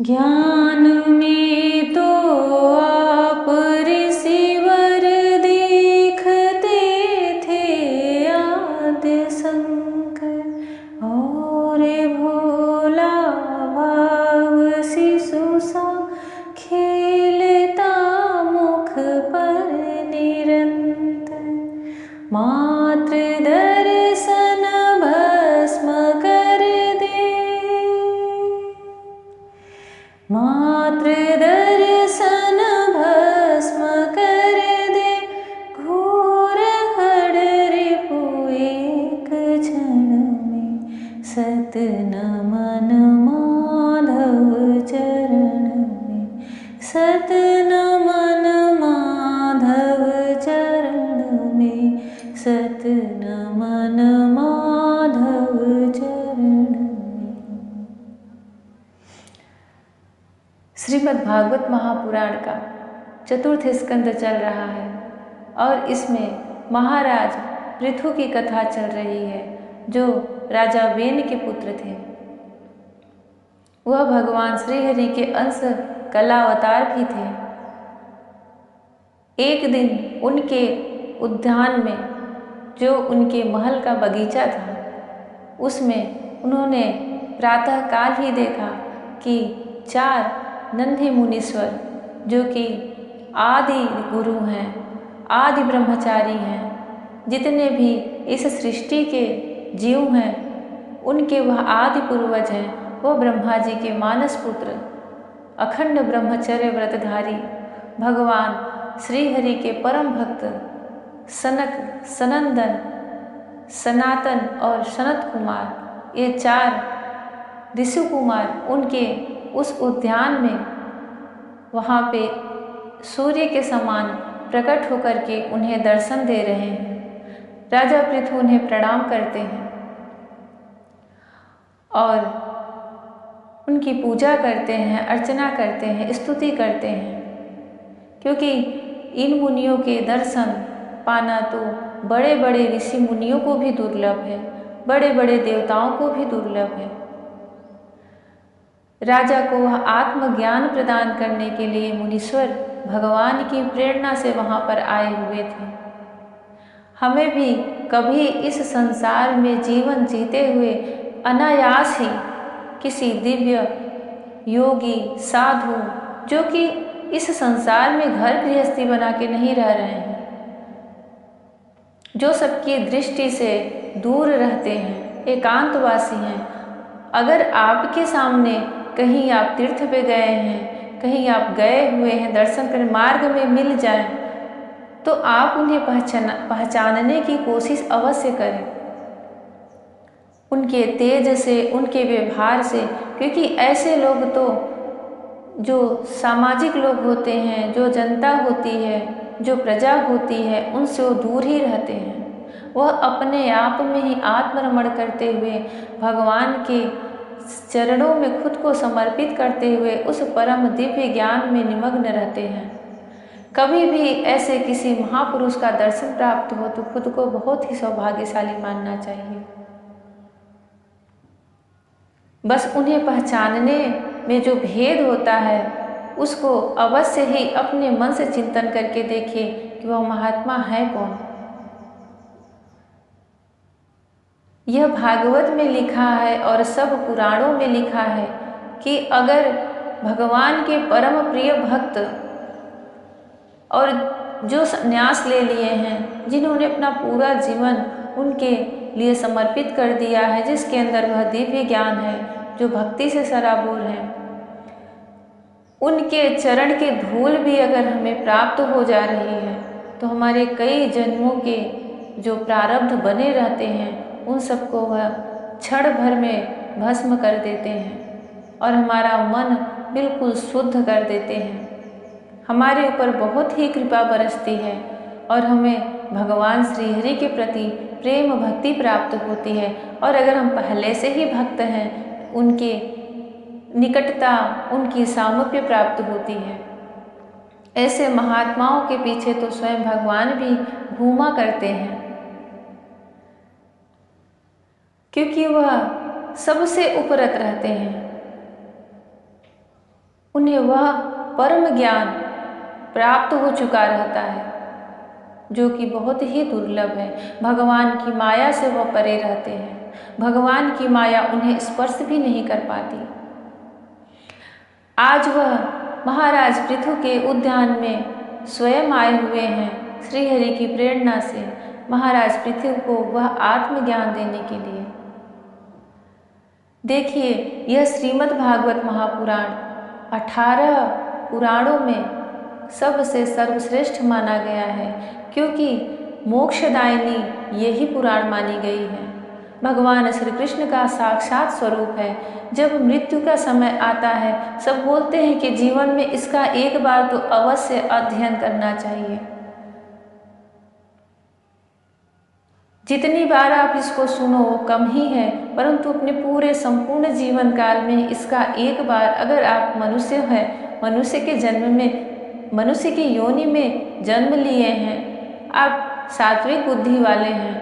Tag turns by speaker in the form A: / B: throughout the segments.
A: ज्ञान में तो आप ऋषिवर देखते थे आदि शंकर, और भोला भाव शिशु सा खेलता मुख पर निरंतर। मात्र दर्शन भस्म कर दे, मात्र दर्शन भस्म कर दे, घोर खड़ रिपु एक क्षण में। सत नमन माधव चरण में, सत नमन माधव चरण में, सत नमन माधव चरण में। श्रीमद् भागवत महापुराण का चतुर्थ स्कंद चल रहा है और इसमें महाराज पृथु की कथा चल रही है, जो राजा वेन के पुत्र थे। वह भगवान श्री हरि के अंश कलावतार भी थे। एक दिन उनके उद्यान में, जो उनके महल का बगीचा था, उसमें उन्होंने प्रातः काल ही देखा कि 4 नन्हे मुनीश्वर, जो कि आदि गुरु हैं, आदि ब्रह्मचारी हैं, जितने भी इस सृष्टि के जीव हैं, उनके वह आदि पूर्वज हैं। वह ब्रह्मा जी के मानस पुत्र, अखंड ब्रह्मचर्य व्रतधारी भगवान श्री हरि के परम भक्त सनक, सनंदन, सनातन और सनत कुमार, ये 4 ऋषि कुमार उनके उस उद्यान में वहाँ पे सूर्य के समान प्रकट होकर के उन्हें दर्शन दे रहे हैं। राजा पृथु उन्हें प्रणाम करते हैं और उनकी पूजा करते हैं, अर्चना करते हैं, स्तुति करते हैं, क्योंकि इन मुनियों के दर्शन पाना तो बड़े बड़े ऋषि मुनियों को भी दुर्लभ है, बड़े बड़े देवताओं को भी दुर्लभ है। राजा को वह आत्मज्ञान प्रदान करने के लिए मुनीश्वर भगवान की प्रेरणा से वहाँ पर आए हुए थे। हमें भी कभी इस संसार में जीवन जीते हुए अनायास ही किसी दिव्य योगी साधु, जो कि इस संसार में घर गृहस्थी बना के नहीं रह रहे हैं, जो सबकी दृष्टि से दूर रहते हैं, एकांतवासी हैं, अगर आपके सामने कहीं आप तीर्थ पे गए हैं, कहीं आप गए हुए हैं, दर्शन कर मार्ग में मिल जाएं, तो आप उन्हें पहचानने की कोशिश अवश्य करें, उनके तेज से, उनके व्यवहार से, क्योंकि ऐसे लोग तो जो सामाजिक लोग होते हैं, जो जनता होती है, जो प्रजा होती है, उनसे वो दूर ही रहते हैं। वह अपने आप में ही आत्मरमण करते हुए भगवान के चरणों में खुद को समर्पित करते हुए उस परम दिव्य ज्ञान में निमग्न रहते हैं। कभी भी ऐसे किसी महापुरुष का दर्शन प्राप्त हो तो खुद को बहुत ही सौभाग्यशाली मानना चाहिए। बस उन्हें पहचानने में जो भेद होता है, उसको अवश्य ही अपने मन से चिंतन करके देखें कि वह महात्मा है कौन। यह भागवत में लिखा है और सब पुराणों में लिखा है कि अगर भगवान के परम प्रिय भक्त और जो संन्यास ले लिए हैं, जिन्होंने अपना पूरा जीवन उनके लिए समर्पित कर दिया है, जिसके अंदर वह दिव्य ज्ञान है, जो भक्ति से सराबोर है, उनके चरण के धूल भी अगर हमें प्राप्त हो जा रही है तो हमारे कई जन्मों के जो प्रारब्ध बने रहते हैं, उन सबको वह क्षण भर में भस्म कर देते हैं और हमारा मन बिल्कुल शुद्ध कर देते हैं। हमारे ऊपर बहुत ही कृपा बरसती है और हमें भगवान श्री हरि के प्रति प्रेम भक्ति प्राप्त होती है। और अगर हम पहले से ही भक्त हैं, उनके निकटता, उनकी सामीप्य प्राप्त होती है। ऐसे महात्माओं के पीछे तो स्वयं भगवान भी घूमा करते हैं, क्योंकि वह सबसे उपरत रहते हैं। उन्हें वह परम ज्ञान प्राप्त हो चुका रहता है, जो कि बहुत ही दुर्लभ है। भगवान की माया से वह परे रहते हैं, भगवान की माया उन्हें स्पर्श भी नहीं कर पाती। आज वह महाराज पृथु के उद्यान में स्वयं आए हुए हैं श्रीहरि की प्रेरणा से महाराज पृथु को वह आत्मज्ञान देने के लिए। देखिए, यह श्रीमद् भागवत महापुराण 18 पुराणों में सबसे सर्वश्रेष्ठ माना गया है, क्योंकि मोक्षदायिनी यही पुराण मानी गई है। भगवान श्री कृष्ण का साक्षात स्वरूप है। जब मृत्यु का समय आता है, सब बोलते हैं कि जीवन में इसका एक बार तो अवश्य अध्ययन करना चाहिए। जितनी बार आप इसको सुनो वो कम ही है, परंतु अपने पूरे संपूर्ण जीवन काल में इसका एक बार, अगर आप मनुष्य हैं, मनुष्य के जन्म में, मनुष्य की योनि में जन्म लिए हैं, आप सात्विक बुद्धि वाले हैं,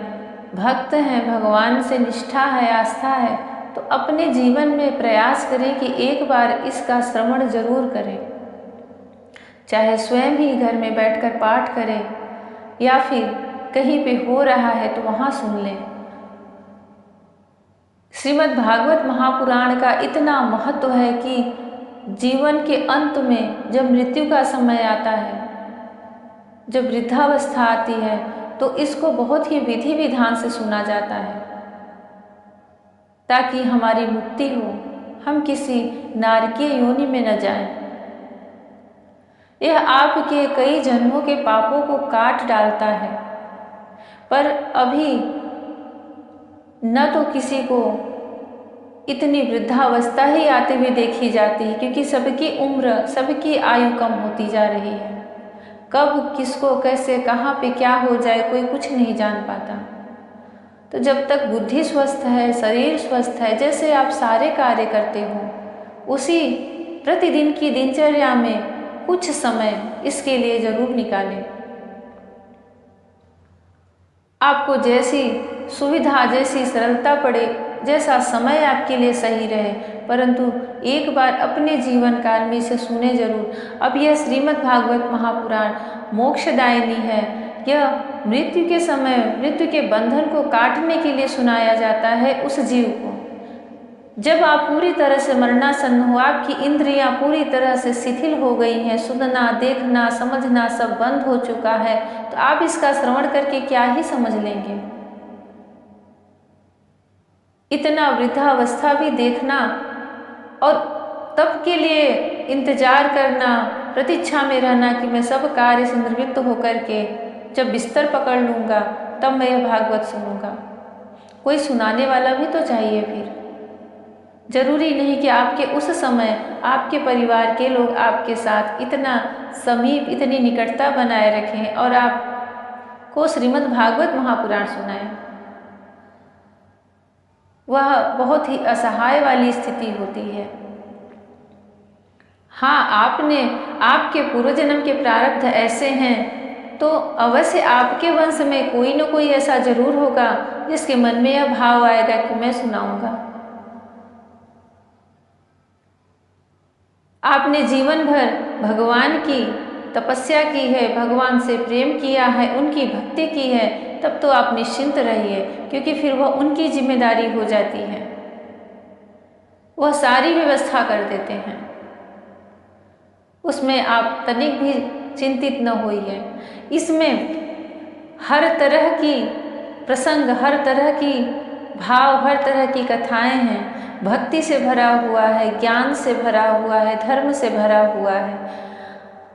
A: भक्त हैं, भगवान से निष्ठा है, आस्था है, तो अपने जीवन में प्रयास करें कि एक बार इसका श्रवण जरूर करें। चाहे स्वयं ही घर में बैठकर पाठ करें या फिर कहीं पे हो रहा है तो वहाँ सुन लें। श्रीमद् भागवत महापुराण का इतना महत्व है कि जीवन के अंत में जब मृत्यु का समय आता है, जब वृद्धावस्था आती है, तो इसको बहुत ही विधि विधान से सुना जाता है ताकि हमारी मुक्ति हो, हम किसी नारकीय योनि में न जाएं। यह आपके कई जन्मों के पापों को काट डालता है, पर अभी न तो किसी को इतनी वृद्धावस्था ही आते हुए देखी जाती है, क्योंकि सबकी उम्र, सबकी आयु कम होती जा रही है। कब किसको कैसे कहाँ पे क्या हो जाए कोई कुछ नहीं जान पाता। तो जब तक बुद्धि स्वस्थ है, शरीर स्वस्थ है, जैसे आप सारे कार्य करते हो, उसी प्रतिदिन की दिनचर्या में कुछ समय इसके लिए जरूर निकालें। आपको जैसी सुविधा, जैसी सरलता पड़े, जैसा समय आपके लिए सही रहे, परंतु एक बार अपने जीवन काल में इसे सुने जरूर। अब यह श्रीमद् भागवत महापुराण मोक्षदायिनी है। यह मृत्यु के समय, मृत्यु के बंधन को काटने के लिए सुनाया जाता है उस जीव को। जब आप पूरी तरह से मरणासन्न हो, आपकी इंद्रियां पूरी तरह से शिथिल हो गई हैं, सुनना, देखना, समझना सब बंद हो चुका है, तो आप इसका श्रवण करके क्या ही समझ लेंगे। इतना वृद्धावस्था भी देखना और तब के लिए इंतजार करना, प्रतीक्षा में रहना कि मैं सब कार्य से निवृत्त होकर के जब बिस्तर पकड़ लूँगा तब मैं यह भागवत सुनूंगा। कोई सुनाने वाला भी तो चाहिए। फिर जरूरी नहीं कि आपके उस समय आपके परिवार के लोग आपके साथ इतना समीप, इतनी निकटता बनाए रखें और आपको श्रीमद् भागवत महापुराण सुनाएं। वह बहुत ही असहाय वाली स्थिति होती है। हाँ, आपके पूर्व जन्म के प्रारब्ध ऐसे हैं तो अवश्य आपके वंश में कोई न कोई ऐसा जरूर होगा जिसके मन में यह भाव आएगा कि मैं सुनाऊंगा। आपने जीवन भर भगवान की तपस्या की है, भगवान से प्रेम किया है, उनकी भक्ति की है, तब तो आप निश्चिंत रहिए, क्योंकि फिर वह उनकी जिम्मेदारी हो जाती है। वह सारी व्यवस्था कर देते हैं, उसमें आप तनिक भी चिंतित न होइए। इसमें हर तरह की प्रसंग, हर तरह की भाव, हर तरह की कथाएं हैं। भक्ति से भरा हुआ है, ज्ञान से भरा हुआ है, धर्म से भरा हुआ है।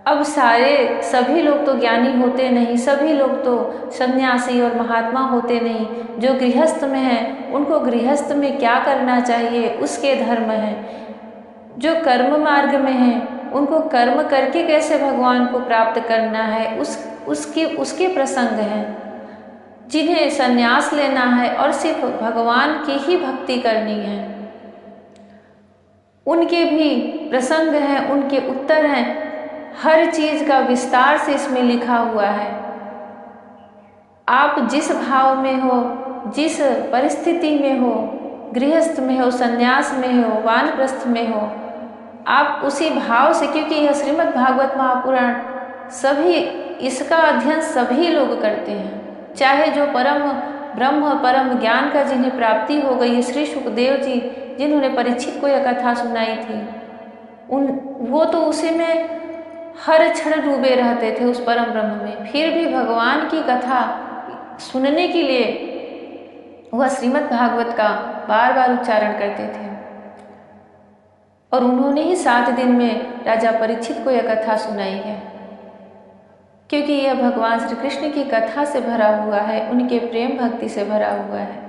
A: अब सभी लोग तो ज्ञानी होते नहीं, सभी लोग तो सन्यासी और महात्मा होते नहीं। जो गृहस्थ में हैं उनको गृहस्थ में क्या करना चाहिए उसके धर्म हैं। जो कर्म मार्ग में हैं उनको कर्म करके कैसे भगवान को प्राप्त करना है उसके प्रसंग हैं। जिन्हें संन्यास लेना है और सिर्फ भगवान की ही भक्ति करनी है, उनके भी प्रसंग हैं, उनके उत्तर हैं। हर चीज का विस्तार से इसमें लिखा हुआ है। आप जिस भाव में हो, जिस परिस्थिति में हो, गृहस्थ में हो, संन्यास में हो, वानप्रस्थ में हो, आप उसी भाव से, क्योंकि यह श्रीमद् भागवत महापुराण सभी, इसका अध्ययन सभी लोग करते हैं, चाहे जो परम ब्रह्म परम ज्ञान का जिन्हें प्राप्ति हो गई, श्री सुखदेव जी जिन्होंने परीक्षित को यह कथा सुनाई थी, वो तो उसी में हर क्षण डूबे रहते थे उस परम ब्रह्म में, फिर भी भगवान की कथा सुनने के लिए वह श्रीमद् भागवत का बार बार उच्चारण करते थे। और उन्होंने ही 7 दिन में राजा परीक्षित को यह कथा सुनाई है, क्योंकि यह भगवान श्री कृष्ण की कथा से भरा हुआ है, उनके प्रेम भक्ति से भरा हुआ है।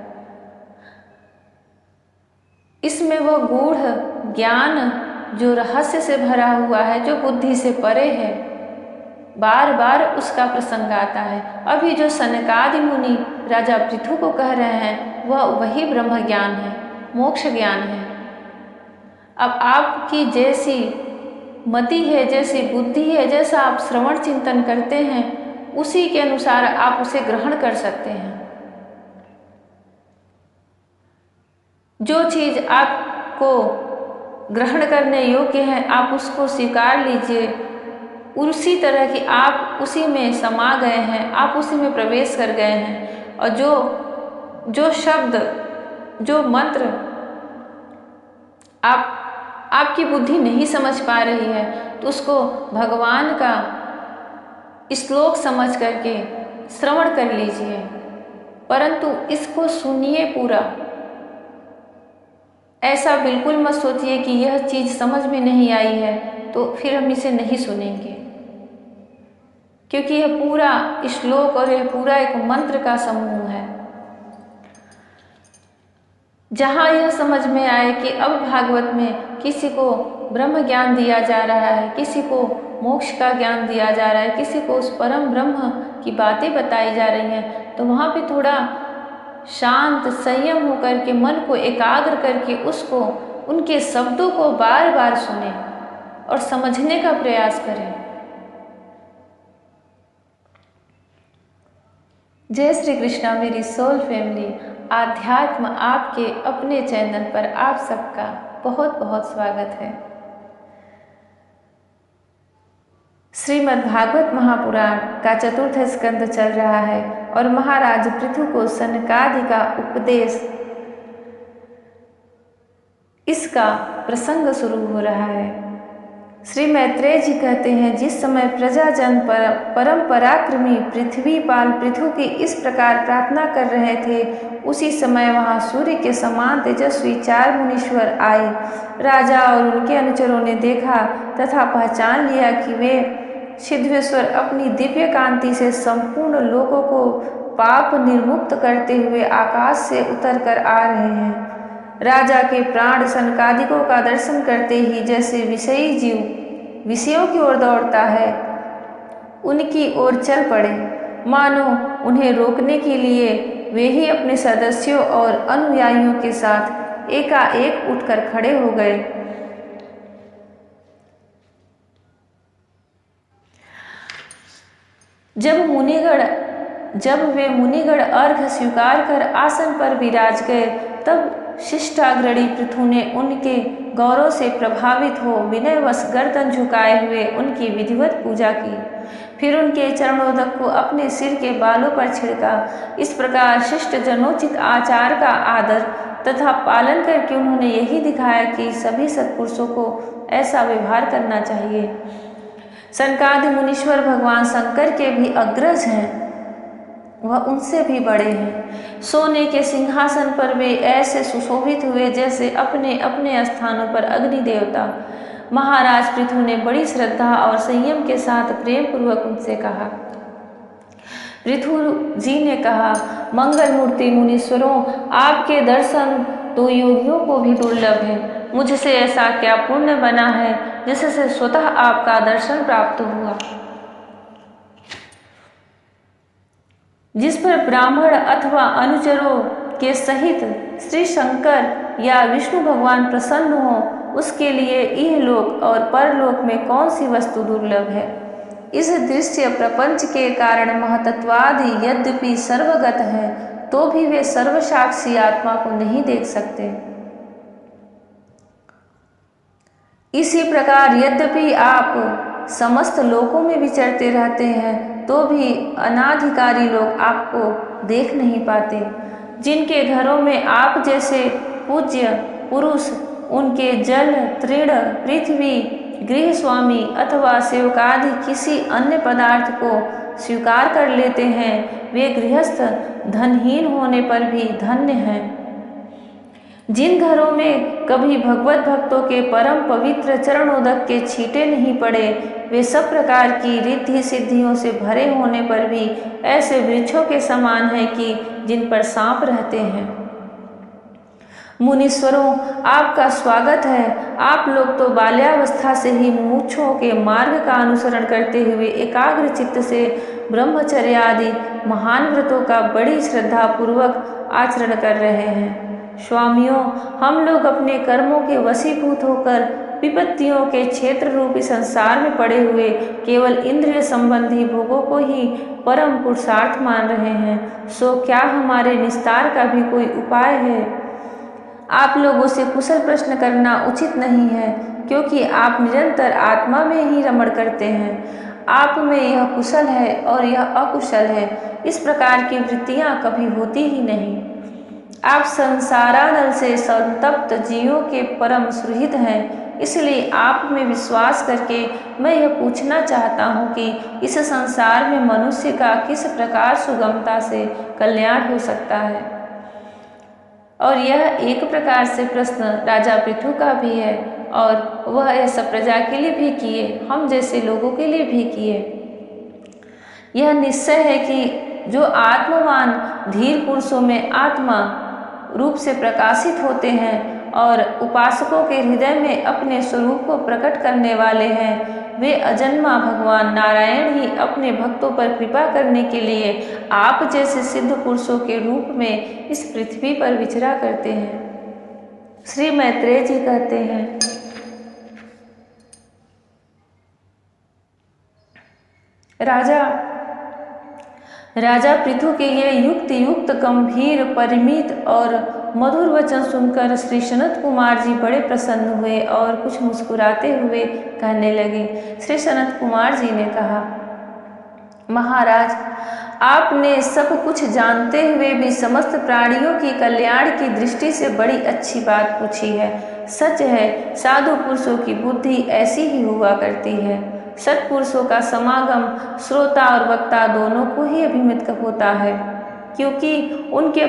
A: इसमें वह गूढ़ ज्ञान जो रहस्य से भरा हुआ है, जो बुद्धि से परे है, बार बार उसका प्रसंग आता है। अभी जो सनकादि मुनि राजा पृथु को कह रहे हैं, वह वही ब्रह्म ज्ञान है, मोक्ष ज्ञान है। अब आपकी जैसी मति है, जैसी बुद्धि है, जैसा आप श्रवण चिंतन करते हैं, उसी के अनुसार आप उसे ग्रहण कर सकते हैं। जो चीज आपको ग्रहण करने योग्य है, आप उसको स्वीकार लीजिए। उसी तरह की आप उसी में समा गए हैं, आप उसी में प्रवेश कर गए हैं। और जो शब्द, जो मंत्र आपकी बुद्धि नहीं समझ पा रही है, तो उसको भगवान का श्लोक समझ करके श्रवण कर लीजिए, परंतु इसको सुनिए पूरा। ऐसा बिल्कुल मत सोचिए कि यह चीज़ समझ में नहीं आई है तो फिर हम इसे नहीं सुनेंगे, क्योंकि यह पूरा श्लोक और यह पूरा एक मंत्र का समूह है। जहाँ यह समझ में आए कि अब भागवत में किसी को ब्रह्म ज्ञान दिया जा रहा है, किसी को मोक्ष का ज्ञान दिया जा रहा है, किसी को उस परम ब्रह्म की बातें बताई जा रही हैं, तो वहाँ पे थोड़ा शांत संयम होकर के मन को एकाग्र करके उसको, उनके शब्दों को बार बार सुने और समझने का प्रयास करें। जय श्री कृष्णा मेरी सोल फैमिली। आध्यात्म आपके अपने चैनल पर आप सबका बहुत बहुत स्वागत है। श्रीमद् भागवत महापुराण का 4th स्कंद चल रहा है और महाराज पृथु को सनकादि का उपदेश, इसका प्रसंग शुरू हो रहा है। श्री मैत्रेय जी कहते हैं, जिस समय प्रजाजन परम पराक्रमी पृथ्वीपाल पृथु की इस प्रकार प्रार्थना कर रहे थे, उसी समय वहां सूर्य के समान तेजस्वी 4 मुनीश्वर आए। राजा और उनके अनुचरों ने देखा तथा पहचान लिया कि वे सिद्धेश्वर अपनी दिव्य कांति से संपूर्ण लोगों को पाप निर्मुक्त करते हुए आकाश से उतर कर आ रहे हैं। राजा के प्राण सनकादिकों का दर्शन करते ही जैसे विषयी जीव विषयों की ओर दौड़ता है, उनकी ओर चल पड़े, मानो उन्हें रोकने के लिए वे ही अपने सदस्यों और अनुयायियों के साथ एकाएक उठकर खड़े हो गए। जब वे मुनिगण अर्घ स्वीकार कर आसन पर विराज गए, तब शिष्टाग्रणी पृथु ने उनके गौरव से प्रभावित हो विनयवश गर्दन झुकाए हुए उनकी विधिवत पूजा की। फिर उनके चरणोदक को अपने सिर के बालों पर छिड़का। इस प्रकार शिष्ट जनोचित आचार का आदर तथा पालन करके उन्होंने यही दिखाया कि सभी सत्पुरुषों को ऐसा व्यवहार करना चाहिए। सनकादि मुनीश्वर भगवान शंकर के भी अग्रज हैं, वह उनसे भी बड़े हैं। सोने के सिंहासन पर वे ऐसे सुशोभित हुए जैसे अपने अपने स्थानों पर अग्नि देवता। महाराज पृथु ने बड़ी श्रद्धा और संयम के साथ प्रेम पूर्वक उनसे कहा। पृथु जी ने कहा, मंगल मूर्ति मुनीश्वरों, आपके दर्शन तो योगियों को भी दुर्लभ है। मुझसे ऐसा क्या पुण्य बना है जिससे स्वतः आपका दर्शन प्राप्त हुआ, जिस पर ब्राह्मण अथवा अनुचरों के सहित श्री शंकर या विष्णु भगवान प्रसन्न हो, उसके लिए इहलोक और परलोक में कौन सी वस्तु दुर्लभ है। इस दृश्य प्रपंच के कारण महतत्वादि यद्यपि सर्वगत है, तो भी वे सर्वसाक्षी आत्मा को नहीं देख सकते। इसी प्रकार यद्यपि आप समस्त लोकों में विचरते रहते हैं तो भी अनाधिकारी लोग आपको देख नहीं पाते। जिनके घरों में आप जैसे पूज्य पुरुष उनके जल, तृण, पृथ्वी, गृह स्वामी अथवा सेवकादि किसी अन्य पदार्थ को स्वीकार कर लेते हैं, वे गृहस्थ धनहीन होने पर भी धन्य हैं। जिन घरों में कभी भगवत भक्तों के परम पवित्र चरणोदक के छींटे नहीं पड़े, वे सब प्रकार की रिद्धि सिद्धियों से भरे होने पर भी ऐसे वृक्षों के समान हैं कि जिन पर सांप रहते हैं। मुनीश्वरों, आपका स्वागत है। आप लोग तो बाल्यावस्था से ही मुमुक्षुओं के मार्ग का अनुसरण करते हुए एकाग्र चित्त से ब्रह्मचर्य आदि महान व्रतों का बड़ी श्रद्धा पूर्वक आचरण कर रहे हैं। स्वामियों, हम लोग अपने कर्मों के वशीभूत होकर विपत्तियों के क्षेत्र रूपी संसार में पड़े हुए केवल इंद्रिय संबंधी भोगों को ही परम पुरुषार्थ मान रहे हैं। सो क्या हमारे निस्तार का भी कोई उपाय है? आप लोगों से कुशल प्रश्न करना उचित नहीं है, क्योंकि आप निरंतर आत्मा में ही रमण करते हैं। आप में यह कुशल है और यह अकुशल है, इस प्रकार की वृत्तियां कभी होती ही नहीं। आप संसारानल से संतप्त जीवों के परम सुहृद हैं, इसलिए आप में विश्वास करके मैं यह पूछना चाहता हूँ कि इस संसार में मनुष्य का किस प्रकार सुगमता से कल्याण हो सकता है। और यह एक प्रकार से प्रश्न राजा पृथु का भी है, और वह यह सब प्रजा के लिए भी किए, हम जैसे लोगों के लिए भी किए। यह निश्चय है कि जो आत्मवान धीर पुरुषों में आत्मा रूप से प्रकाशित होते हैं और उपासकों के हृदय में अपने स्वरूप को प्रकट करने वाले हैं, वे अजन्मा भगवान नारायण ही अपने भक्तों पर कृपा करने के लिए आप जैसे सिद्ध पुरुषों के रूप में इस पृथ्वी पर विचरा करते हैं। श्री मैत्रेय जी कहते हैं, राजा पृथु के ये युक्त गंभीर परिमित और मधुर वचन सुनकर श्री सनत कुमार जी बड़े प्रसन्न हुए और कुछ मुस्कुराते हुए कहने लगे। श्री सनत कुमार जी ने कहा, महाराज, आपने सब कुछ जानते हुए भी समस्त प्राणियों की कल्याण की दृष्टि से बड़ी अच्छी बात पूछी है। सच है, साधु पुरुषों की बुद्धि ऐसी ही हुआ करती है। सत्पुरुषों का समागम श्रोता और वक्ता दोनों को ही अभिमित होता है, क्योंकि उनके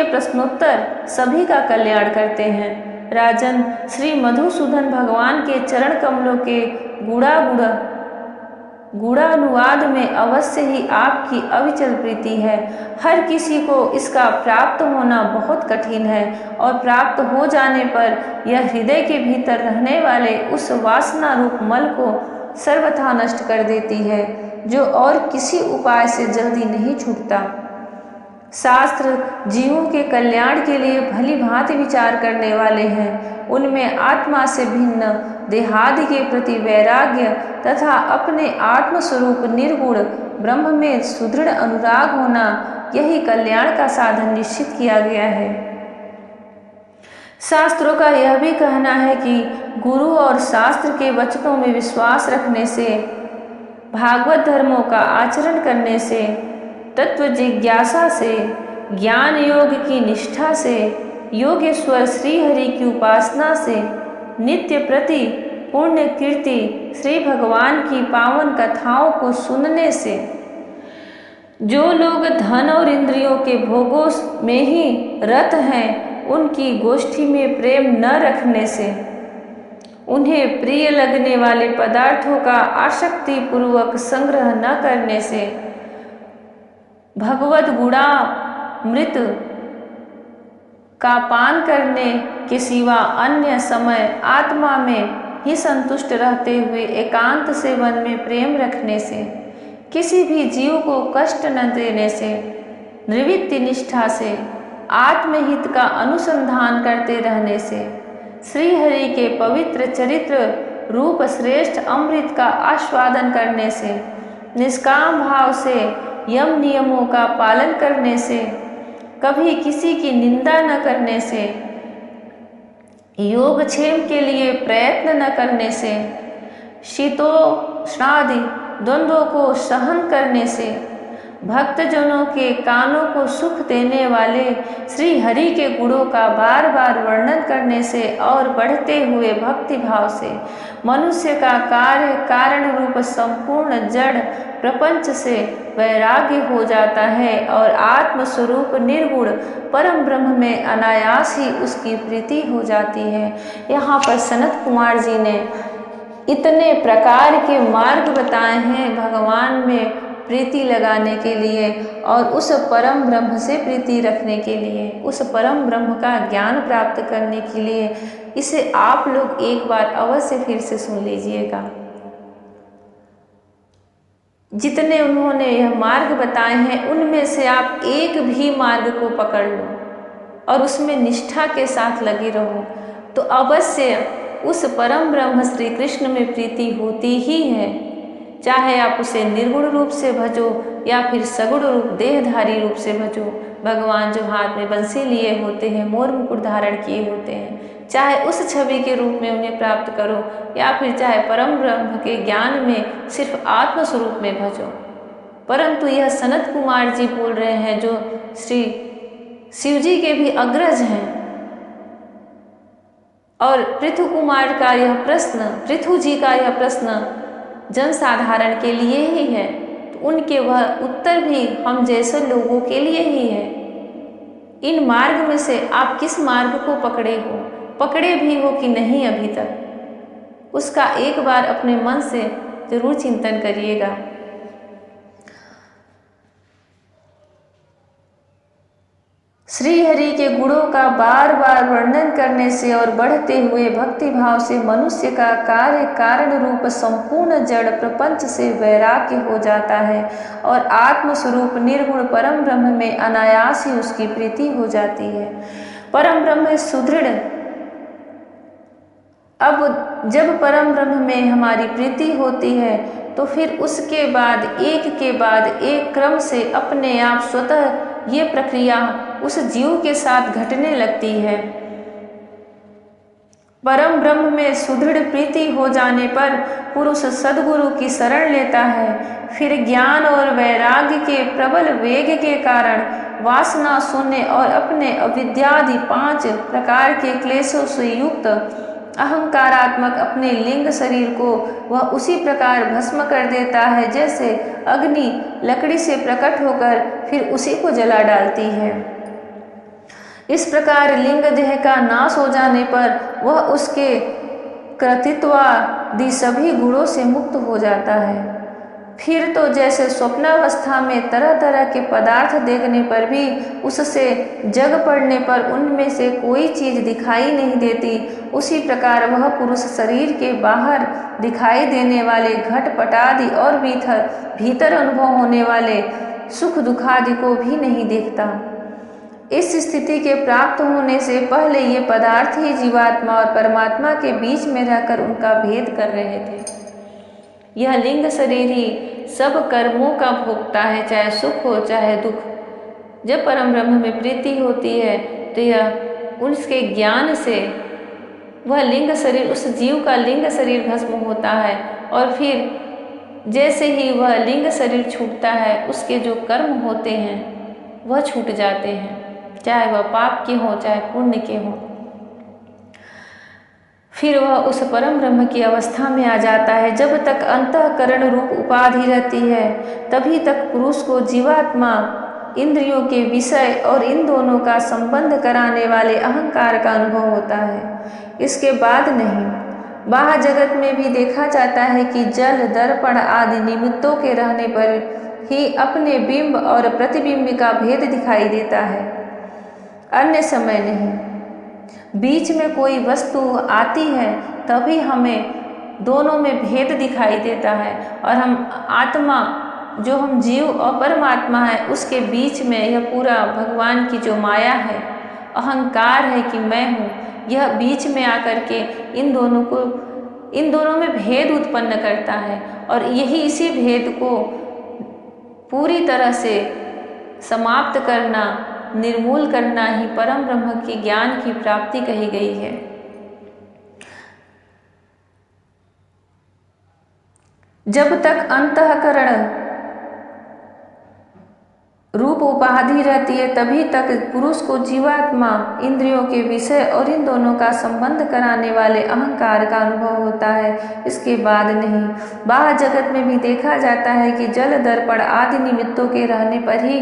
A: प्रश्नोत्तर सभी का कल्याण करते हैं। राजन, श्री मधुसूदन भगवान के चरण कमलों के गुणानुवाद में अवश्य ही आपकी अविचल प्रीति है। हर किसी को इसका प्राप्त होना बहुत कठिन है, और प्राप्त हो जाने पर यह हृदय के भीतर रहने वाले उस वासना रूप मल को सर्वथा नष्ट कर देती है, जो और किसी उपाय से जल्दी नहीं छूटता। शास्त्र जीवों के कल्याण के लिए भली भांति विचार करने वाले हैं। उनमें आत्मा से भिन्न देहादि के प्रति वैराग्य तथा अपने आत्मस्वरूप निर्गुण ब्रह्म में सुदृढ़ अनुराग होना, यही कल्याण का साधन निश्चित किया गया है। शास्त्रों का यह भी कहना है कि गुरु और शास्त्र के वचनों में विश्वास रखने से, भागवत धर्मों का आचरण करने से, तत्व जिज्ञासा से, ज्ञान योग की निष्ठा से, योगेश्वर श्री हरि की उपासना से, नित्य प्रति पुण्य कीर्ति श्री भगवान की पावन कथाओं को सुनने से, जो लोग धन और इंद्रियों के भोगों में ही रत हैं, उनकी गोष्ठी में प्रेम न रखने से, उन्हें प्रिय लगने वाले पदार्थों का आसक्ति पूर्वक संग्रह न करने से, भगवत गुणामृत का पान करने के सिवा अन्य समय आत्मा में ही संतुष्ट रहते हुए एकांत से वन में प्रेम रखने से, किसी भी जीव को कष्ट न देने से, निवृत्ति निष्ठा से, आत्महित का अनुसंधान करते रहने से, श्री हरि के पवित्र चरित्र रूप श्रेष्ठ अमृत का आस्वादन करने से, निष्काम भाव से यम नियमों का पालन करने से, कभी किसी की निंदा न करने से, योगक्षेम के लिए प्रयत्न न करने से, शीतोष्णादि द्वंद्वों को सहन करने से, भक्तजनों के कानों को सुख देने वाले श्री हरि के गुणों का बार बार वर्णन करने से और बढ़ते हुए भक्ति भाव से मनुष्य का कार्य कारण रूप संपूर्ण जड़ प्रपंच से वैराग्य हो जाता है और आत्मस्वरूप निर्गुण परम ब्रह्म में अनायास ही उसकी प्रीति हो जाती है। यहाँ पर सनत कुमार जी ने इतने प्रकार के मार्ग बताए हैं भगवान में प्रीति लगाने के लिए और उस परम ब्रह्म से प्रीति रखने के लिए, उस परम ब्रह्म का ज्ञान प्राप्त करने के लिए। इसे आप लोग एक बार अवश्य फिर से सुन लीजिएगा। जितने उन्होंने यह मार्ग बताए हैं उनमें से आप एक भी मार्ग को पकड़ लो और उसमें निष्ठा के साथ लगे रहो तो अवश्य उस परम ब्रह्म श्री कृष्ण में प्रीति होती ही है। चाहे आप उसे निर्गुण रूप से भजो या फिर सगुण रूप देहधारी रूप से भजो। भगवान जो हाथ में बंसी लिए होते हैं, मोर मुकुट धारण किए होते हैं, चाहे उस छवि के रूप में उन्हें प्राप्त करो या फिर चाहे परम ब्रह्म के ज्ञान में सिर्फ आत्म स्वरूप में भजो। परंतु यह सनत कुमार जी बोल रहे हैं जो श्री शिव जी के भी अग्रज हैं और पृथु कुमार का यह प्रश्न, पृथु जी का यह प्रश्न जनसाधारण के लिए ही है, तो उनके वह उत्तर भी हम जैसे लोगों के लिए ही है। इन मार्ग में से आप किस मार्ग को पकड़े हो, पकड़े भी हो कि नहीं अभी तक, उसका एक बार अपने मन से जरूर चिंतन करिएगा। श्री हरि के गुणों का बार बार वर्णन करने से और बढ़ते हुए भक्ति भाव से मनुष्य का कार्य कारण रूप संपूर्ण जड़ प्रपंच से वैराग्य हो जाता है और आत्मस्वरूप निर्गुण परम ब्रह्म में अनायास ही उसकी प्रीति हो जाती है। परम ब्रह्म सुदृढ़। अब जब परम ब्रह्म में हमारी प्रीति होती है तो फिर उसके बाद एक क्रम से अपने आप स्वतः ये प्रक्रिया उस जीव के साथ घटने लगती है। परम ब्रह्म में सुदृढ़ प्रीति हो जाने पर पुरुष सद्गुरु की शरण लेता है। फिर ज्ञान और वैराग्य के प्रबल वेग के कारण वासना शून्य और अपने अविद्यादि 5 प्रकार के क्लेशों से युक्त अहंकारात्मक अपने लिंग शरीर को वह उसी प्रकार भस्म कर देता है जैसे अग्नि लकड़ी से प्रकट होकर फिर उसी को जला डालती है। इस प्रकार लिंग देह का नाश हो जाने पर वह उसके कृतित्वादि सभी गुणों से मुक्त हो जाता है। फिर तो जैसे स्वप्नावस्था में तरह तरह के पदार्थ देखने पर भी उससे जग पड़ने पर उनमें से कोई चीज दिखाई नहीं देती, उसी प्रकार वह पुरुष शरीर के बाहर दिखाई देने वाले घट पटादि और भीतर अनुभव होने वाले सुख दुखादि को भी नहीं देखता। इस स्थिति के प्राप्त होने से पहले ये पदार्थ ही जीवात्मा और परमात्मा के बीच में रहकर उनका भेद कर रहे थे। यह लिंग शरीर ही सब कर्मों का भोगता है, चाहे सुख हो चाहे दुख। जब परम ब्रह्म में प्रीति होती है तो यह उसके ज्ञान से वह लिंग शरीर, उस जीव का लिंग शरीर भस्म होता है और फिर जैसे ही वह लिंग शरीर छूटता है उसके जो कर्म होते हैं वह छूट जाते हैं, चाहे वह पाप के हों चाहे पुण्य के हों। फिर वह उस परम ब्रह्म की अवस्था में आ जाता है। जब तक अंतःकरण रूप उपाधि रहती है तभी तक पुरुष को जीवात्मा, इंद्रियों के विषय और इन दोनों का संबंध कराने वाले अहंकार का अनुभव होता है। इसके बाद नहीं। बाह्य जगत में भी देखा जाता है कि जल, दर्पण आदि निमित्तों के रहने पर ही अपने बिंब और प्रतिबिंब का भेद दिखाई देता है, अन्य समय नहीं। बीच में कोई वस्तु आती है तभी हमें दोनों में भेद दिखाई देता है और हम आत्मा, जो हम जीव और परमात्मा है, उसके बीच में यह पूरा भगवान की जो माया है, अहंकार है कि मैं हूँ, यह बीच में आकर के इन दोनों में भेद उत्पन्न करता है और यही इसी भेद को पूरी तरह से समाप्त करना, निर्मूल करना ही परम ब्रह्म की ज्ञान की प्राप्ति कही गई है। जब तक अंतःकरण रूप उपाधि रहती है तभी तक पुरुष को जीवात्मा, इंद्रियों के विषय और इन दोनों का संबंध कराने वाले अहंकार का अनुभव होता है, इसके बाद नहीं। बाह्य जगत में भी देखा जाता है कि जल, दर्पण आदि निमित्तों के रहने पर ही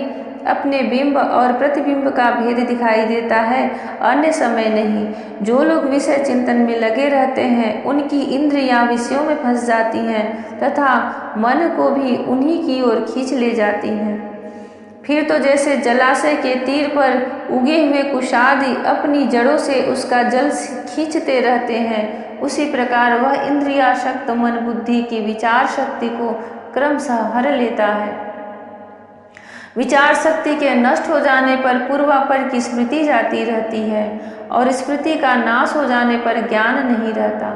A: अपने बिंब और प्रतिबिंब का भेद दिखाई देता है, अन्य समय नहीं। जो लोग विषय चिंतन में लगे रहते हैं उनकी इंद्रियां विषयों में फंस जाती हैं तथा मन को भी उन्हीं की ओर खींच ले जाती हैं। फिर तो जैसे जलाशय के तीर पर उगे हुए कुशादि अपनी जड़ों से उसका जल खींचते रहते हैं, उसी प्रकार वह इंद्रियाशक्त मन बुद्धि की विचार शक्ति को क्रमशः हर लेता है। विचार शक्ति के नष्ट हो जाने पर पूर्वापर की स्मृति जाती रहती है और स्मृति का नाश हो जाने पर ज्ञान नहीं रहता।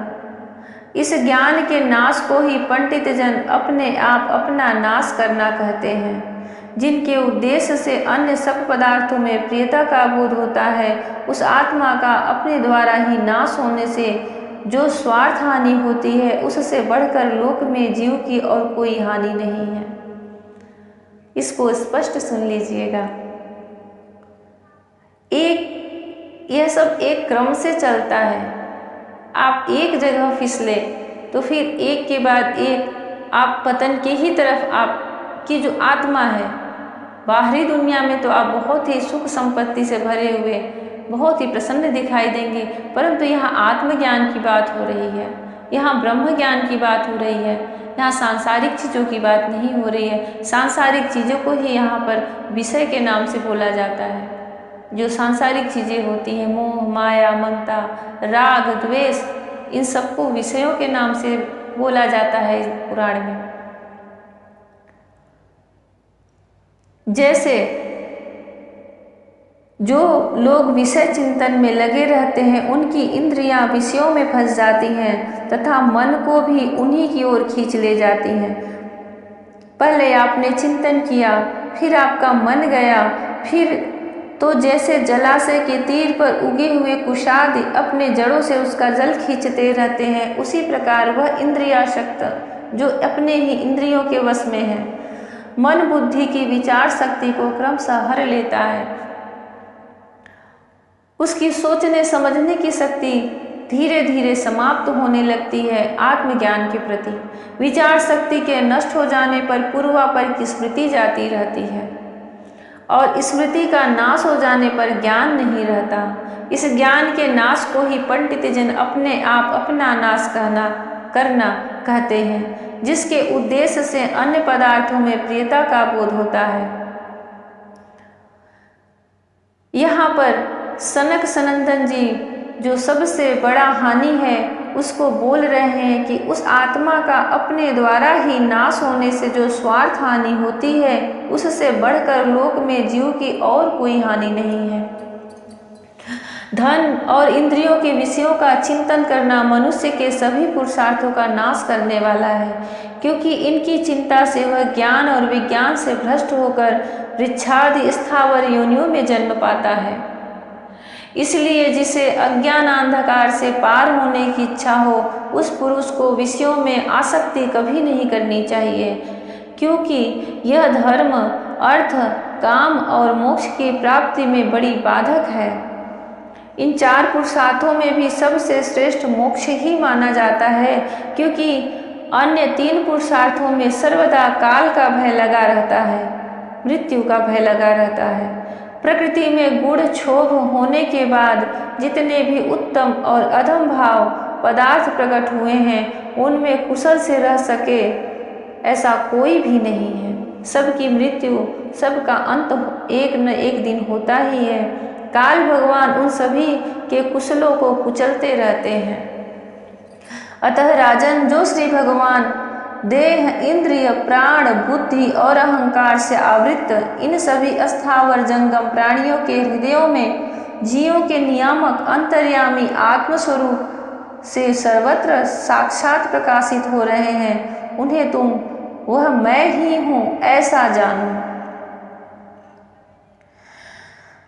A: इस ज्ञान के नाश को ही पंडित जन अपने आप अपना नाश करना कहते हैं। जिनके उद्देश्य से अन्य सब पदार्थों में प्रियता का बोध होता है, उस आत्मा का अपने द्वारा ही नाश होने से जो स्वार्थ हानि होती है, उससे बढ़कर लोक में जीव की और कोई हानि नहीं है। इसको स्पष्ट सुन लीजिएगा। यह सब एक क्रम से चलता है। आप एक जगह फिसले तो फिर एक के बाद एक आप पतन के ही तरफ आपकी जो आत्मा है, बाहरी दुनिया में तो आप बहुत ही सुख संपत्ति से भरे हुए, बहुत ही प्रसन्न दिखाई देंगे, परंतु यहाँ आत्मज्ञान की बात हो रही है, यहाँ ब्रह्म ज्ञान की बात हो रही है, यहाँ सांसारिक चीज़ों की बात नहीं हो रही है। सांसारिक चीज़ों को ही यहाँ पर विषय के नाम से बोला जाता है। जो सांसारिक चीज़ें होती हैं, मोह, माया, ममता, राग, द्वेष, इन सबको विषयों के नाम से बोला जाता है इस पुराण में। जैसे जो लोग विषय चिंतन में लगे रहते हैं उनकी इंद्रियां विषयों में फंस जाती हैं तथा मन को भी उन्हीं की ओर खींच ले जाती हैं। पहले आपने चिंतन किया, फिर आपका मन गया, फिर तो जैसे जलाशय के तीर पर उगे हुए कुशादि अपने जड़ों से उसका जल खींचते रहते हैं, उसी प्रकार वह इंद्रियाशक्त जो अपने ही इंद्रियों के वश में है, मन बुद्धि की विचार शक्ति को क्रमशः हर लेता है। उसकी सोचने समझने की शक्ति धीरे धीरे समाप्त होने लगती है आत्मज्ञान के प्रति। विचार शक्ति के नष्ट हो जाने पर पूर्वापर की स्मृति जाती रहती है और स्मृति का नाश हो जाने पर ज्ञान नहीं रहता। इस ज्ञान के नाश को ही पंडित जन अपने आप अपना नाश करना कहते हैं, जिसके उद्देश्य से अन्य पदार्थों में प्रियता का बोध होता है। यहाँ पर सनक सनंदन जी जो सबसे बड़ा हानि है उसको बोल रहे हैं कि उस आत्मा का अपने द्वारा ही नाश होने से जो स्वार्थ हानि होती है, उससे बढ़कर लोक में जीव की और कोई हानि नहीं है। धन और इंद्रियों के विषयों का चिंतन करना मनुष्य के सभी पुरुषार्थों का नाश करने वाला है, क्योंकि इनकी चिंता से वह ज्ञान और विज्ञान से भ्रष्ट होकर वृक्षादि स्थावर योनियों में जन्म पाता है। इसलिए जिसे अज्ञान अंधकार से पार होने की इच्छा हो, उस पुरुष को विषयों में आसक्ति कभी नहीं करनी चाहिए, क्योंकि यह धर्म, अर्थ, काम और मोक्ष की प्राप्ति में बड़ी बाधक है। इन चार पुरुषार्थों में भी सबसे श्रेष्ठ मोक्ष ही माना जाता है, क्योंकि अन्य तीन पुरुषार्थों में सर्वदा काल का भय लगा रहता है, मृत्यु का भय लगा रहता है। प्रकृति में गुण क्षोभ होने के बाद जितने भी उत्तम और अधम भाव पदार्थ प्रकट हुए हैं, उनमें कुशल से रह सके ऐसा कोई भी नहीं है। सबकी मृत्यु, सबका अंत एक न एक दिन होता ही है। काल भगवान उन सभी के कुशलों को कुचलते रहते हैं। अतः राजन, जो श्री भगवान देह, इंद्रिय, प्राण, बुद्धि और अहंकार से आवृत इन सभी अस्थावर जंगम प्राणियों के हृदयों में जीवों के नियामक अंतर्यामी आत्मस्वरूप से सर्वत्र साक्षात प्रकाशित हो रहे हैं, उन्हें तुम वह मैं ही हूँ ऐसा जानो।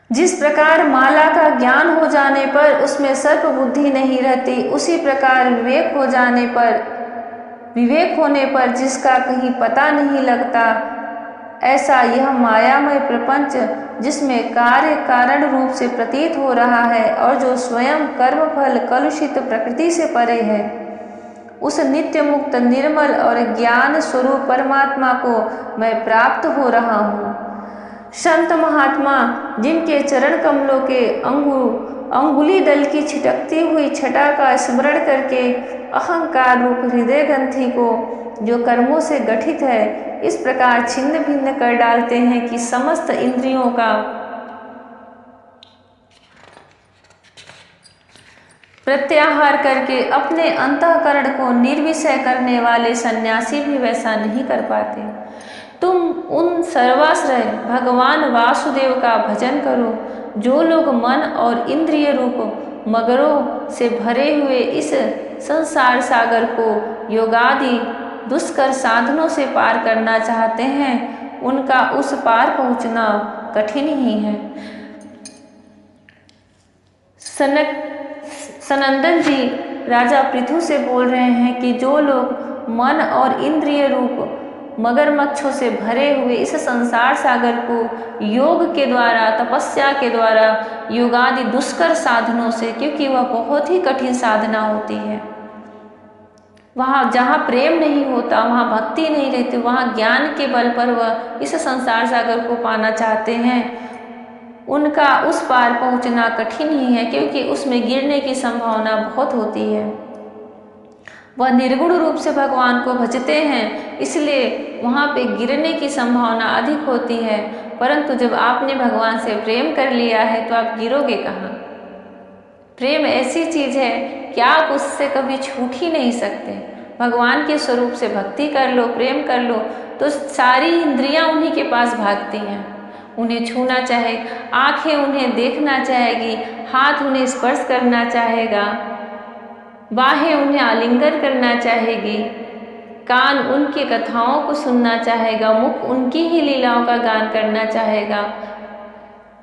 A: जिस प्रकार माला का ज्ञान हो जाने पर उसमें सर्प बुद्धि नहीं रहती, उसी प्रकार विवेक हो जाने पर विवेक होने पर जिसका कहीं पता नहीं लगता, ऐसा यह मायामय प्रपंच जिसमें कार्य कारण रूप से प्रतीत हो रहा है और जो स्वयं कर्मफल कलुषित प्रकृति से परे है, उस नित्य मुक्त निर्मल और ज्ञान स्वरूप परमात्मा को मैं प्राप्त हो रहा हूँ। संत महात्मा जिनके चरण कमलों के अंगुली दल की छिटकती हुई छटा का स्मरण करके अहंकार रूप हृदय ग्रंथि को, जो कर्मों से गठित है, इस प्रकार छिन्न भिन्न कर डालते हैं कि समस्त इंद्रियों का प्रत्याहार करके अपने अंतःकरण को निर्विषय करने वाले सन्यासी भी वैसा नहीं कर पाते। तुम उन सर्वाश्रय भगवान वासुदेव का भजन करो, जो लोग मन और इंद्रिय रूप मगरों से भरे हुए इस संसार सागर को योगादि दुष्कर साधनों से पार करना चाहते हैं, उनका उस पार पहुंचना कठिन ही है। सनंदन जी राजा पृथु से बोल रहे हैं कि जो लोग मन और इंद्रिय रूप मगरमच्छों से भरे हुए इस संसार सागर को योग के द्वारा, तपस्या के द्वारा, योगादि दुष्कर साधनों से, क्योंकि वह बहुत ही कठिन साधना होती है, वहाँ जहाँ प्रेम नहीं होता, वहाँ भक्ति नहीं रहती, वहाँ ज्ञान के बल पर वह इस संसार सागर को पाना चाहते हैं, उनका उस पार पहुँचना कठिन ही है, क्योंकि उसमें गिरने की संभावना बहुत होती है। वह निर्गुण रूप से भगवान को भजते हैं, इसलिए वहाँ पे गिरने की संभावना अधिक होती है। परंतु जब आपने भगवान से प्रेम कर लिया है तो आप गिरोगे कहाँ। प्रेम ऐसी चीज़ है कि आप उससे कभी छूट ही नहीं सकते। भगवान के स्वरूप से भक्ति कर लो, प्रेम कर लो, तो सारी इंद्रियां उन्हीं के पास भागती हैं। उन्हें छूना चाहे, आंखें उन्हें देखना चाहेगी, हाथ उन्हें स्पर्श करना चाहेगा, बाहें उन्हें आलिंगन करना चाहेगी, कान उनकी कथाओं को सुनना चाहेगा, मुख उनकी ही लीलाओं का गान करना चाहेगा।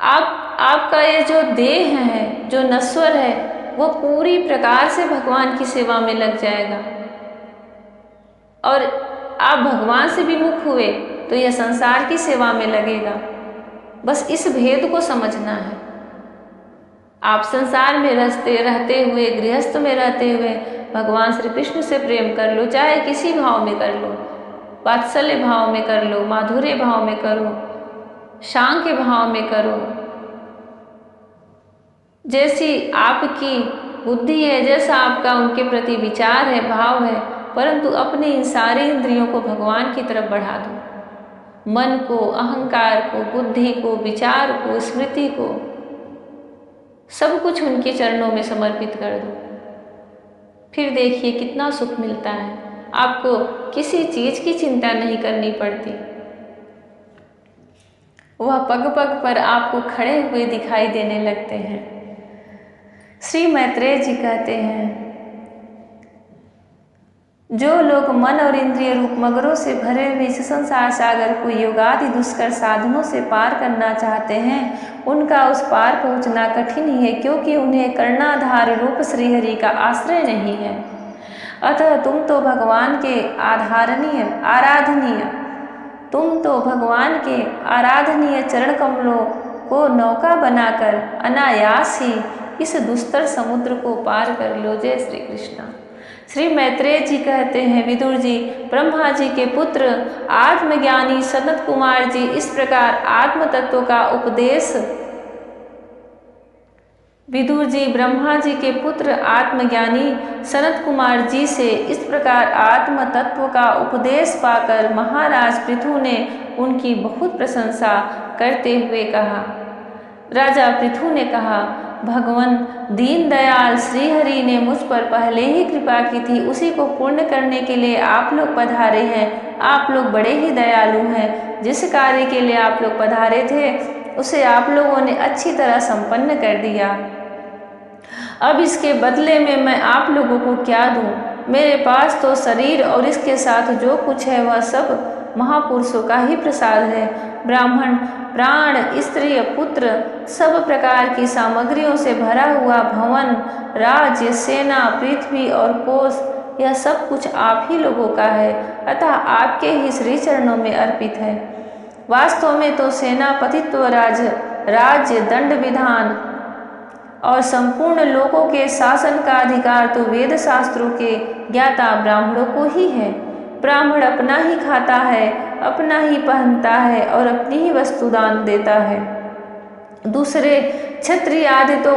A: आपका ये जो देह है, जो नश्वर है, वो पूरी प्रकार से भगवान की सेवा में लग जाएगा। और आप भगवान से विमुख हुए तो यह संसार की सेवा में लगेगा। बस इस भेद को समझना है। आप संसार में रहते हुए, गृहस्थ में रहते हुए भगवान श्री कृष्ण से प्रेम कर लो, चाहे किसी भाव में कर लो, वात्सल्य भाव में कर लो, माधुर्य भाव में करो, शांत भाव में करो, जैसी आपकी बुद्धि है, जैसा आपका उनके प्रति विचार है, भाव है, परंतु अपने इन सारे इंद्रियों को भगवान की तरफ बढ़ा दो। मन को, अहंकार को, बुद्धि को, विचार को, स्मृति को, सब कुछ उनके चरणों में समर्पित कर दो। फिर देखिए कितना सुख मिलता है। आपको किसी चीज़ की चिंता नहीं करनी पड़ती। वह पग पग पर आपको खड़े हुए दिखाई देने लगते हैं। श्री मैत्रेय जी कहते हैं, जो लोग मन और इंद्रिय रूप मगरों से भरे हुए इस संसार सागर को योगादि दुष्कर साधनों से पार करना चाहते हैं, उनका उस पार पहुंचना कठिन ही है, क्योंकि उन्हें कर्णाधार रूप श्रीहरि का आश्रय नहीं है। अतः तुम तो भगवान के आराधनीय चरण कमलों को नौका बनाकर अनायास ही इस दुस्तर समुद्र को पार कर लो। जय श्री कृष्ण। श्री मैत्रेय जी कहते हैं, विदुर जी ब्रह्मा जी के पुत्र आत्मज्ञानी सनत कुमार जी इस प्रकार आत्म तत्व का उपदेश विदुर जी ब्रह्मा जी के पुत्र आत्मज्ञानी सनत कुमार जी से इस प्रकार आत्म तत्व का उपदेश पाकर महाराज पृथु ने उनकी बहुत प्रशंसा करते हुए कहा। राजा पृथु ने कहा, भगवान दीनदयाल श्रीहरि ने मुझ पर पहले ही कृपा की थी, उसी को पूर्ण करने के लिए आप लोग पधारे हैं। आप लोग बड़े ही दयालु हैं। जिस कार्य के लिए आप लोग पधारे थे उसे आप लोगों ने अच्छी तरह संपन्न कर दिया। अब इसके बदले में मैं आप लोगों को क्या दूं? मेरे पास तो शरीर और इसके साथ जो कुछ है वह सब महापुरुषों का ही प्रसाद है। ब्राह्मण, प्राण, स्त्री, पुत्र, सब प्रकार की सामग्रियों से भरा हुआ भवन, राज्य, सेना, पृथ्वी और कोष, यह सब कुछ आप ही लोगों का है, अतः आपके ही श्री चरणों में अर्पित है। वास्तव में तो सेनापतित्व, राज्य, दंड विधान और संपूर्ण लोगों के शासन का अधिकार तो वेद शास्त्रों के ज्ञाता ब्राह्मणों को ही है। ब्राह्मण अपना ही खाता है, अपना ही पहनता है और अपनी ही वस्तु दान देता है। दूसरे क्षत्रिय आदि तो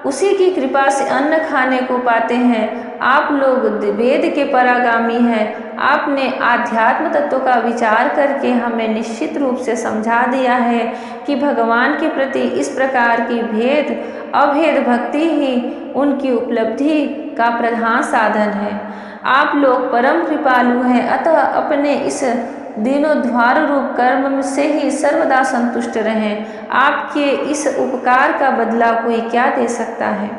A: उसी की कृपा से अन्न खाने को पाते हैं। आप लोग वेद के परागामी हैं। आपने आध्यात्म तत्व का विचार करके हमें निश्चित रूप से समझा दिया है कि भगवान के प्रति इस प्रकार की अभेद भक्ति ही उनकी उपलब्धि का प्रधान साधन है। आप लोग परम कृपालु हैं, अतः अपने इस दीनोद्धार रूप कर्म से ही सर्वदा संतुष्ट रहें। आपके इस उपकार का बदला कोई क्या दे सकता है?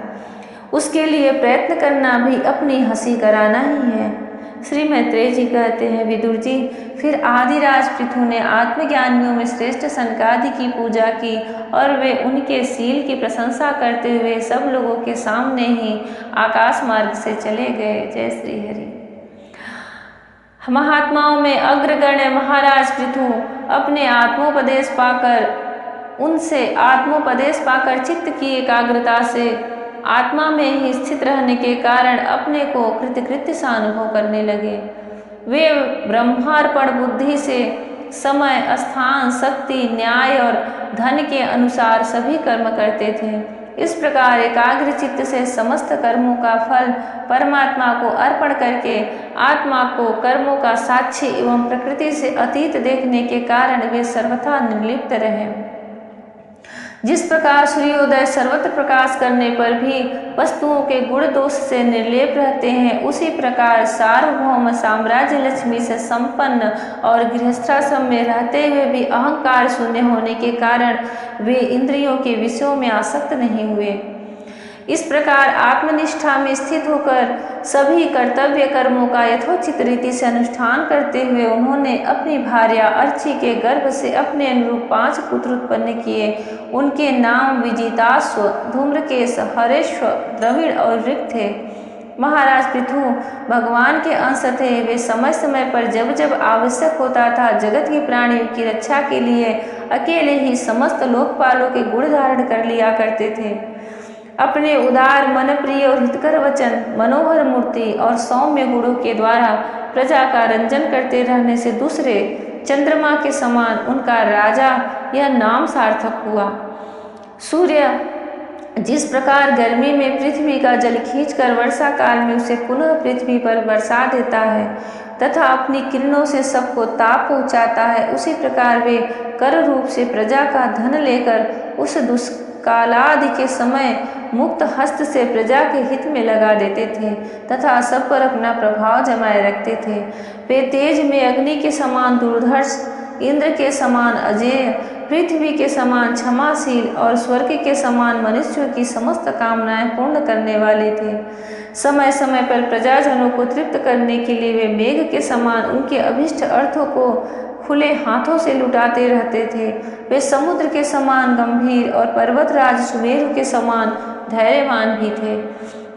A: उसके लिए प्रयत्न करना भी अपनी हंसी कराना ही है। श्री मैत्रेय जी कहते हैं, विदुर जी, फिर आदिराज पृथु ने आत्मज्ञानियों में श्रेष्ठ सनकादि की पूजा की और वे उनके शील की प्रशंसा करते हुए सब लोगों के सामने ही आकाश मार्ग से चले गए। जय श्री हरि। महात्माओं में अग्रगण्य महाराज पृथु अपने उनसे आत्मोपदेश पाकर चित्त की एकाग्रता से आत्मा में ही स्थित रहने के कारण अपने को कृतकृत्य सा अनुभव करने लगे। वे ब्रह्मार्पण बुद्धि से समय, स्थान, शक्ति, न्याय और धन के अनुसार सभी कर्म करते थे। इस प्रकार एकाग्र चित्त से समस्त कर्मों का फल परमात्मा को अर्पण करके आत्मा को कर्मों का साक्षी एवं प्रकृति से अतीत देखने के कारण वे सर्वथा निर्लिप्त रहे। जिस प्रकार सूर्योदय सर्वत्र प्रकाश करने पर भी वस्तुओं के गुण दोष से निर्लेप रहते हैं, उसी प्रकार सार्वभौम साम्राज्य लक्ष्मी से संपन्न और गृहस्थाश्रम में रहते हुए भी अहंकार शून्य होने के कारण वे इंद्रियों के विषयों में आसक्त नहीं हुए। इस प्रकार आत्मनिष्ठा में स्थित होकर सभी कर्तव्य कर्मों का यथोचित रीति से अनुष्ठान करते हुए उन्होंने अपनी भार्या अर्ची के गर्भ से अपने अनुरूप 5 पुत्र उत्पन्न किए। उनके नाम विजिताश्व, धूम्रकेश, हरेश्व, द्रविड़ और ऋक् थे। महाराज पृथु भगवान के अंश थे। वे समय समय पर जब जब आवश्यक होता था जगत के प्राणियों की रक्षा के लिए अकेले ही समस्त लोकपालों के गुण धारण कर लिया करते थे। अपने उदार, मन प्रिय और हितकर वचन, मनोहर मूर्ति और सौम्य गुणों के द्वारा प्रजा का रंजन करते रहने से दूसरे चंद्रमा के समान उनका राजा यह नाम सार्थक हुआ। सूर्य जिस प्रकार गर्मी में पृथ्वी का जल खींचकर वर्षा काल में उसे पुनः पृथ्वी पर बरसा देता है तथा अपनी किरणों से सबको ताप पहुँचाता है, उसी प्रकार वे कर रूप से प्रजा का धन लेकर उस दुष्कालादि के समय मुक्त हस्त से प्रजा के हित में लगा देते थे तथा सब पर अपना प्रभाव जमाए रखते थे। वे तेज में अग्नि के समान दुर्धर्ष, इंद्र के समान अजेय, पृथ्वी के समान क्षमाशील और स्वर्ग के समान मनुष्यों की समस्त कामनाएं पूर्ण करने वाले थे। समय समय पर प्रजाजनों को तृप्त करने के लिए वे मेघ के समान उनके अभिष्ट अर्थों को खुले हाथों से लुटाते रहते थे। वे समुद्र के समान गंभीर और पर्वतराज सुमेरु के समान धैर्यवान भी थे।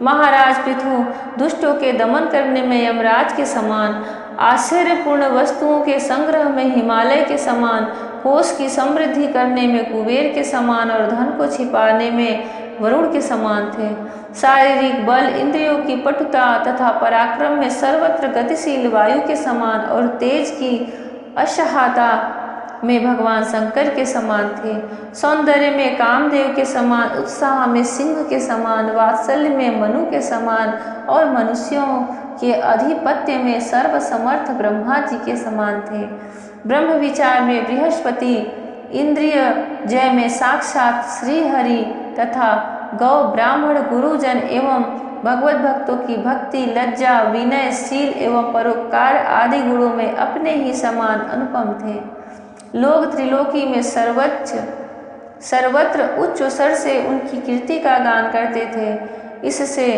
A: महाराज पृथु दुष्टों के दमन करने में यमराज के समान, आश्चर्यपूर्ण वस्तुओं के संग्रह में हिमालय के समान, कोष की समृद्धि करने में कुबेर के समान और धन को छिपाने में वरुण के समान थे। शारीरिक बल, इंद्रियों की पटुता तथा पराक्रम में सर्वत्र गतिशील वायु के समान और तेज की अशहाता में भगवान शंकर के समान थे। सौंदर्य में कामदेव के समान, उत्साह में सिंह के समान, वात्सल्य में मनु के समान और मनुष्यों के अधिपत्य में सर्वसमर्थ ब्रह्मा जी के समान थे। ब्रह्म विचार में बृहस्पति, इंद्रिय जय में साक्षात श्री हरि तथा गौ ब्राह्मण गुरुजन एवं भगवत भक्तों की भक्ति, लज्जा, विनय, शील एवं परोपकार आदि गुणों में अपने ही समान अनुपम थे। लोग त्रिलोकी में सर्वत्र उच्च स्वर से उनकी कीर्ति का गान करते थे। इससे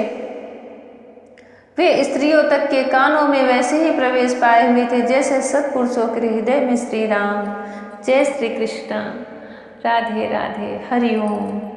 A: वे स्त्रियों तक के कानों में वैसे ही प्रवेश पाए हुए थे जैसे सत्पुरुषों के हृदय में श्री राम। जय श्री कृष्ण। राधे राधे। हरि ओम।